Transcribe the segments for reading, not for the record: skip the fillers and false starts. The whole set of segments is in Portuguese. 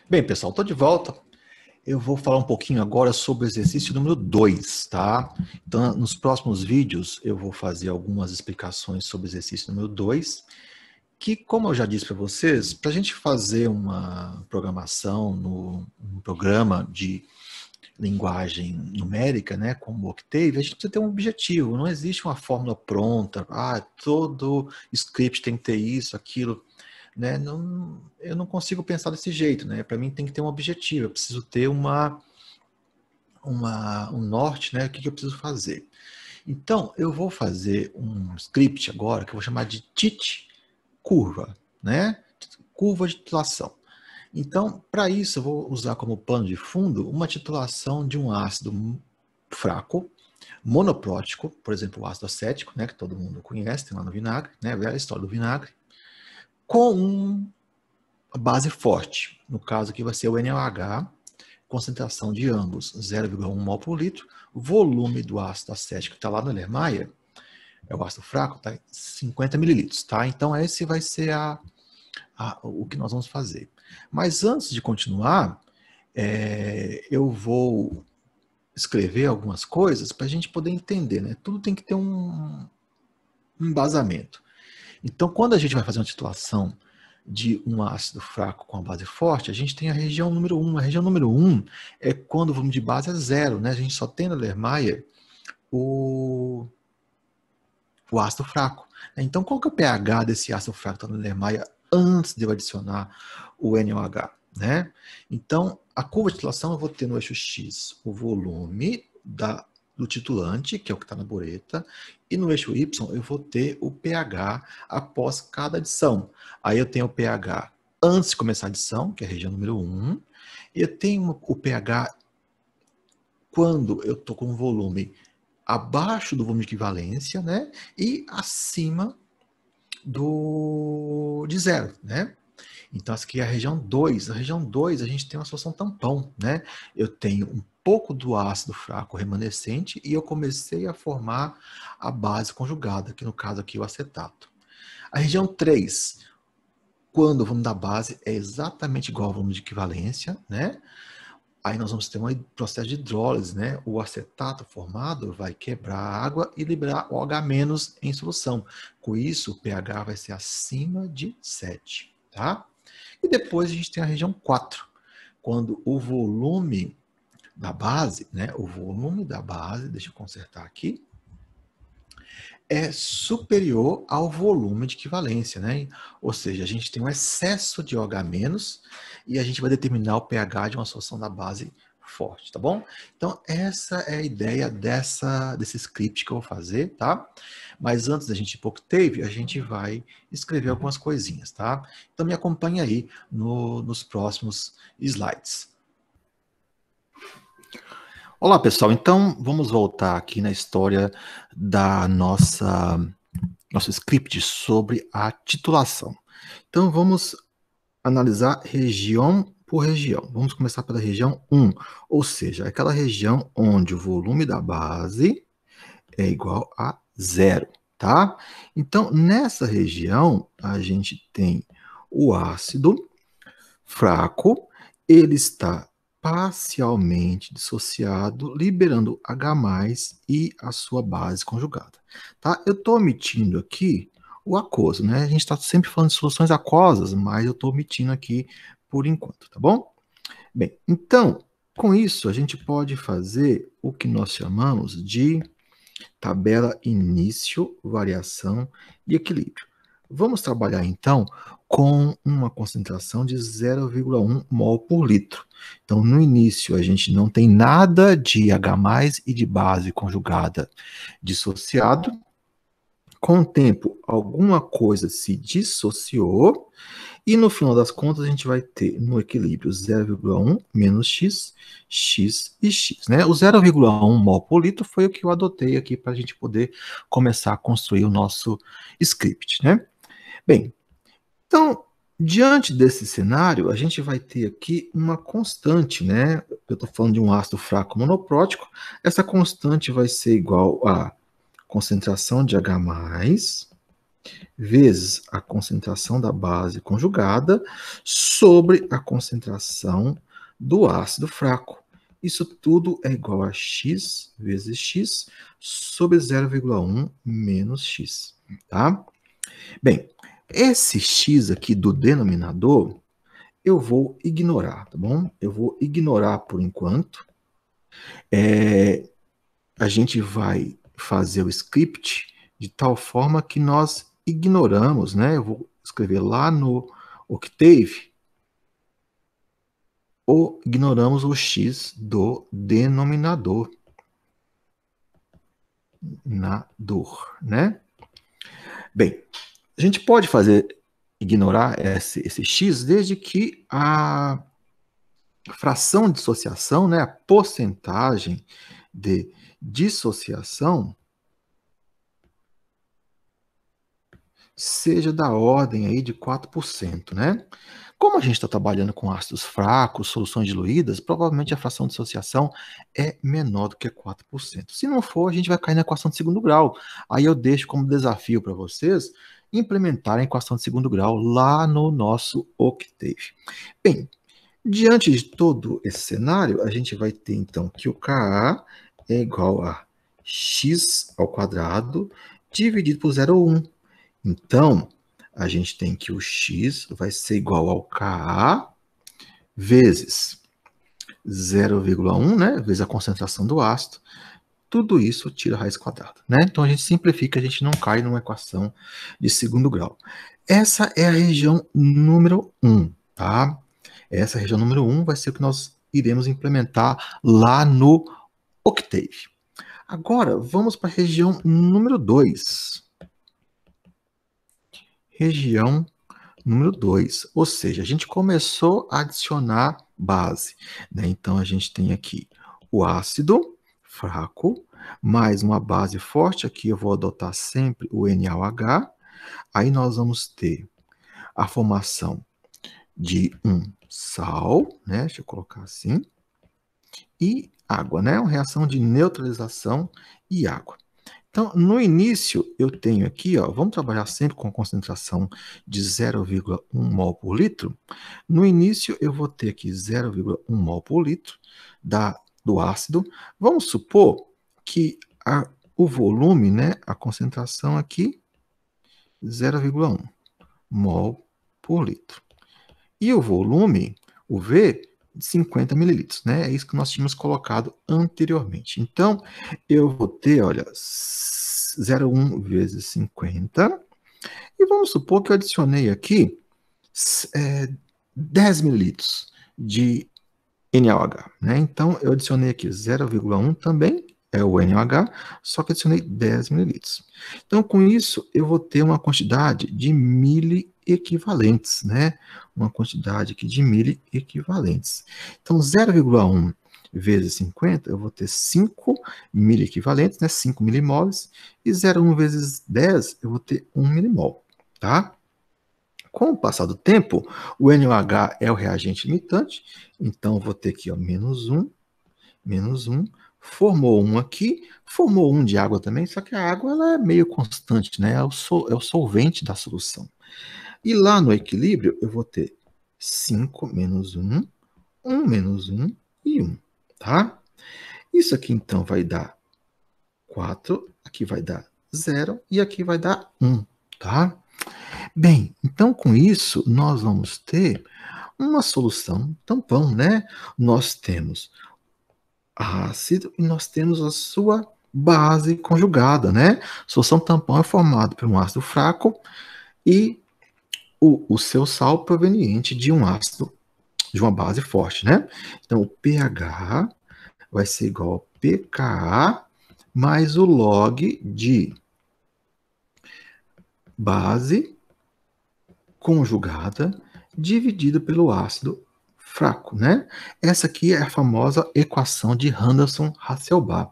Bem, pessoal, estou de volta. Eu vou falar um pouquinho agora sobre o exercício número 2, tá? Então, nos próximos vídeos, eu vou fazer algumas explicações sobre o exercício número 2, que, como eu já disse para vocês, para a gente fazer uma programação no programa de linguagem numérica, né, como o Octave, a gente precisa ter um objetivo, não existe uma fórmula pronta, todo script tem que ter isso, aquilo, né? Não, eu não consigo pensar desse jeito, né? Para mim tem que ter um objetivo, eu preciso ter um norte, né? O que eu preciso fazer. Então, eu vou fazer um script agora que eu vou chamar de tit curva, né? Curva de titulação. Então, para isso, eu vou usar como pano de fundo uma titulação de um ácido fraco, monoprótico, por exemplo, o ácido acético, né, que todo mundo conhece, tem lá no vinagre, né, a velha história do vinagre, com uma base forte. No caso aqui vai ser o NaOH, concentração de ambos 0,1 mol por litro, o volume do ácido acético que está lá no Erlenmeyer, é o ácido fraco, tá? 50 mililitros, tá? Então esse vai ser o que nós vamos fazer. Mas antes de continuar, eu vou escrever algumas coisas para a gente poder entender, né? Tudo tem que ter um embasamento. Então, quando a gente vai fazer uma titulação de um ácido fraco com a base forte, a gente tem a região número 1. A região número 1 é quando o volume de base é zero, né? A gente só tem no Erlenmeyer o ácido fraco. Então, qual que é o pH desse ácido fraco que está no Erlenmeyer antes de eu adicionar o NaOH, né? Então, a curva de titulação eu vou ter no eixo X o volume do titulante, que é o que está na bureta, e no eixo Y eu vou ter o pH após cada adição. Aí eu tenho o pH antes de começar a adição, que é a região número 1, e eu tenho o pH quando eu estou com um volume abaixo do volume de equivalência, né? E acima de zero, né? Então, essa aqui é a região 2. A região 2, a gente tem uma solução tampão, né? Eu tenho um pouco do ácido fraco remanescente e eu comecei a formar a base conjugada, que no caso aqui é o acetato. A região 3, quando o volume da base é exatamente igual ao volume de equivalência, né? Aí nós vamos ter um processo de hidrólise, né? O acetato formado vai quebrar a água e liberar o OH- em solução. Com isso, o pH vai ser acima de 7, tá? E depois a gente tem a região 4, quando o volume da base, né? O volume da base, deixa eu consertar aqui, é superior ao volume de equivalência, né? Ou seja, a gente tem um excesso de OH- e a gente vai determinar o pH de uma solução da base forte, tá bom? Então, essa é a ideia desse script que eu vou fazer, tá? Mas antes da gente ir para o Octave, a gente vai escrever algumas coisinhas, tá? Então, me acompanhe aí nos próximos slides. Olá, pessoal. Então, vamos voltar aqui na história da nosso script sobre a titulação. Então, vamos analisar região por região. Vamos começar pela região 1, ou seja, aquela região onde o volume da base é igual a zero, tá? Então, nessa região, a gente tem o ácido fraco, ele está parcialmente dissociado, liberando H+, e a sua base conjugada. Tá? Eu estou omitindo aqui o aquoso, né? A gente está sempre falando de soluções aquosas, mas eu estou omitindo aqui por enquanto, tá bom? Bem, então, com isso, a gente pode fazer o que nós chamamos de tabela início, variação e equilíbrio. Vamos trabalhar então com uma concentração de 0,1 mol por litro. Então, no início, a gente não tem nada de H+ e de base conjugada dissociado. Com o tempo, alguma coisa se dissociou, e no final das contas, a gente vai ter no equilíbrio 0,1 menos x, x e x. Né? O 0,1 mol por litro foi o que eu adotei aqui para a gente poder começar a construir o nosso script. Né? Bem, então, diante desse cenário, a gente vai ter aqui uma constante, né? Eu estou falando de um ácido fraco monoprótico, essa constante vai ser igual a concentração de H+, vezes a concentração da base conjugada sobre a concentração do ácido fraco. Isso tudo é igual a x vezes x sobre 0,1 menos x, tá? Bem, esse x aqui do denominador, eu vou ignorar, tá bom? Eu vou ignorar por enquanto. A gente vai fazer o script de tal forma que nós ignoramos, né? Eu vou escrever lá no Octave, ou ignoramos o x do denominador, né? Bem, a gente pode ignorar esse x desde que a fração de dissociação, né, a porcentagem de dissociação seja da ordem aí de 4%, né? Como a gente está trabalhando com ácidos fracos, soluções diluídas, provavelmente a fração de dissociação é menor do que 4%. Se não for, a gente vai cair na equação de segundo grau. Aí eu deixo como desafio para vocês implementarem a equação de segundo grau lá no nosso Octave. Bem, diante de todo esse cenário, a gente vai ter então que o Ka é igual a x ao quadrado dividido por 0,1. Então, a gente tem que o x vai ser igual ao Ka vezes 0,1, né? Vezes a concentração do ácido. Tudo isso tira a raiz quadrada, né? Então, a gente simplifica, a gente não cai numa equação de segundo grau. Essa é a região número 1, tá? Essa região número 1 vai ser o que nós iremos implementar lá no Octave. Agora, vamos para a região número 2. Região número 2, ou seja, a gente começou a adicionar base, né? Então, a gente tem aqui o ácido fraco, mais uma base forte, aqui eu vou adotar sempre o NaOH, aí nós vamos ter a formação de um sal, né? Deixa eu colocar assim, e água, né? Uma reação de neutralização e água. Então, no início, eu tenho aqui, ó, vamos trabalhar sempre com concentração de 0,1 mol por litro. No início, eu vou ter aqui 0,1 mol por litro do ácido. Vamos supor que o volume, né, a concentração aqui, 0,1 mol por litro. E o volume, o V, de 50 mililitros, né? É isso que nós tínhamos colocado anteriormente. Então, eu vou ter, olha, 0,1 vezes 50. E vamos supor que eu adicionei aqui 10 mililitros de NaOH, né? Então, eu adicionei aqui 0,1 também, é o NaOH, só que adicionei 10 mililitros. Então, com isso, eu vou ter uma quantidade de miliequivalentes, né? Uma quantidade aqui de miliequivalentes. Então, 0,1 vezes 50, eu vou ter 5 miliequivalentes, né? 5 milimoles, e 0,1 vezes 10, eu vou ter 1 milimol, tá? Com o passar do tempo, o NaOH é o reagente limitante, então eu vou ter aqui, ó, menos 1, formou um aqui, formou um de água também, só que a água ela é meio constante, né? É o solvente da solução. E lá no equilíbrio, eu vou ter 5 menos 1, 1 menos 1 e 1, tá? Isso aqui, então, vai dar 4, aqui vai dar 0 e aqui vai dar 1, tá? Bem, então com isso nós vamos ter uma solução tampão, né? Nós temos ácido e nós temos a sua base conjugada, né? Solução tampão é formada por um ácido fraco e o seu sal proveniente de um ácido, de uma base forte, né? Então o pH vai ser igual ao pKa mais o log de base conjugada dividido pelo ácido fraco, né? Essa aqui é a famosa equação de Henderson-Hasselbalch.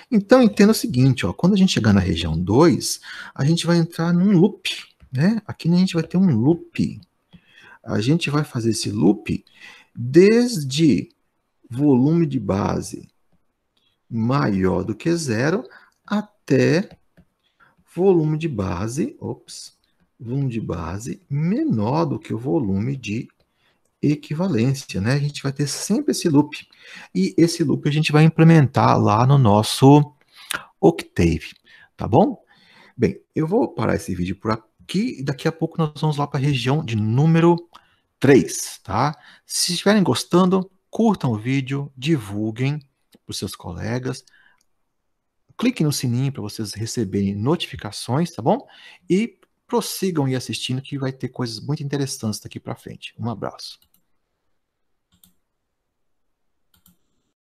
Então, entenda o seguinte, ó, quando a gente chegar na região 2, a gente vai entrar num loop, né? Aqui a gente vai ter um loop. A gente vai fazer esse loop desde volume de base maior do que 0 até volume de base, volume de base menor do que o volume de equivalência, né? A gente vai ter sempre esse loop. E esse loop a gente vai implementar lá no nosso Octave, tá bom? Bem, eu vou parar esse vídeo por aqui e daqui a pouco nós vamos lá para a região de número 3, tá? Se estiverem gostando, curtam o vídeo, divulguem para os seus colegas, cliquem no sininho para vocês receberem notificações, tá bom? E prossigam aí assistindo que vai ter coisas muito interessantes daqui para frente. Um abraço.